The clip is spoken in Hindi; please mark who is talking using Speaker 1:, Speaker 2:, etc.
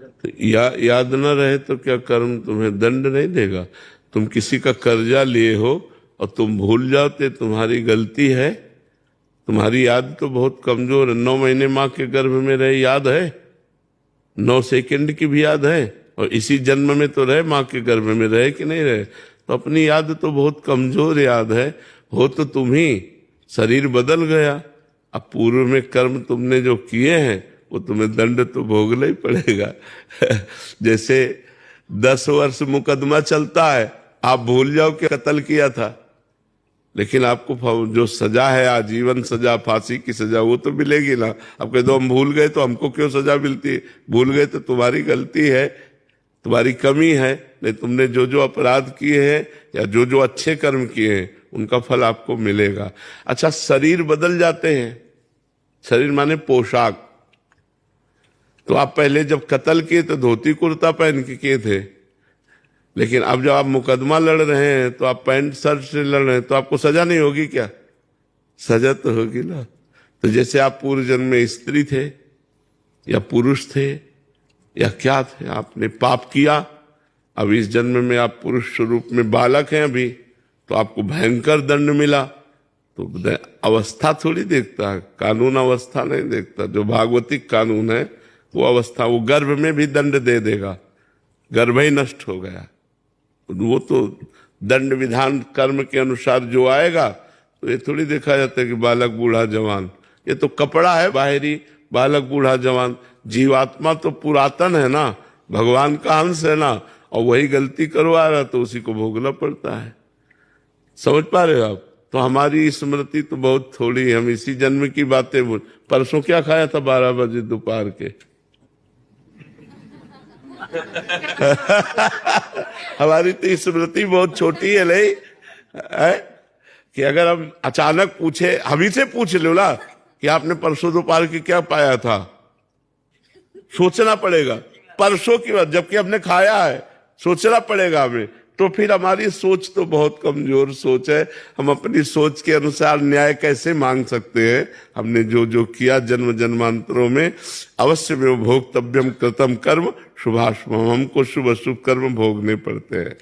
Speaker 1: तो याद न रहे तो क्या कर्म तुम्हें दंड नहीं देगा? तुम किसी का कर्जा लिए हो और तुम भूल जाओ तो तुम्हारी गलती है। तुम्हारी याद तो बहुत कमजोर है। 9 महीने माँ के गर्भ में रहे, याद है? 9 सेकंड की भी याद है? और इसी जन्म में तो रहे, माँ के गर्भ में रहे कि नहीं रहे? तो अपनी याद तो बहुत कमजोर याद है। हो तो तुम ही, शरीर बदल गया। अब पूर्व में कर्म तुमने जो किए हैं वो तुम्हें दंड तो भोगना ही पड़ेगा। जैसे 10 वर्ष मुकदमा चलता है, आप भूल जाओ कि कत्ल किया था, लेकिन आपको जो सजा है, आजीवन सजा, फांसी की सजा, वो तो मिलेगी ना। अब कह दो हम भूल गए तो हमको क्यों सजा मिलती है? भूल गए तो तुम्हारी गलती है, तुम्हारी कमी है। नहीं, तुमने जो जो अपराध किए हैं या जो जो अच्छे कर्म किए हैं उनका फल आपको मिलेगा। अच्छा, शरीर बदल जाते हैं। शरीर माने पोशाक। तो आप पहले जब कत्ल किए तो धोती कुर्ता पहन के किए थे, लेकिन अब जब आप मुकदमा लड़ रहे हैं तो आप पैंट शर्ट से लड़ रहे हैं, तो आपको सजा नहीं होगी क्या? सजा तो होगी ना। तो जैसे आप पूर्व जन्म में स्त्री थे या पुरुष थे या क्या थे, आपने पाप किया, अब इस जन्म में आप पुरुष स्वरूप में बालक हैं अभी, तो आपको भयंकर दंड मिला। तो अवस्था थोड़ी देखता है, कानून अवस्था नहीं देखता। जो भागवतिक कानून है वो अवस्था, वो गर्भ में भी दंड दे देगा। गर्भ ही नष्ट हो गया, वो तो दंड विधान कर्म के अनुसार जो आएगा। तो ये थोड़ी देखा जाता है कि बालक बूढ़ा जवान, ये तो कपड़ा है बाहरी, बालक बूढ़ा जवान। जीवात्मा तो पुरातन है ना, भगवान का अंश है ना, और वही गलती करवा रहा तो उसी को भोगना पड़ता है। समझ पा रहे हो आप? तो हमारी स्मृति तो बहुत थोड़ी है, हम इसी जन्म की बातें बोल। परसों क्या खाया था 12 बजे दोपहर के? हमारी तो स्मृति बहुत छोटी है, नहीं है? कि अगर हम अचानक पूछे, हम ही से पूछ लो ना कि आपने परसों दोपहर की क्या पाया था, सोचना पड़ेगा। परसों की बात, जबकि हमने खाया है, सोचना पड़ेगा हमें। तो फिर हमारी सोच तो बहुत कमजोर सोच है। हम अपनी सोच के अनुसार न्याय कैसे मांग सकते हैं? हमने जो जो किया जन्म जन्मांतरों में, अवश्य में भोक्तव्यम कृतम कर्म शुभाशुभम, हमको शुभ अशुभ कर्म भोगने पड़ते हैं।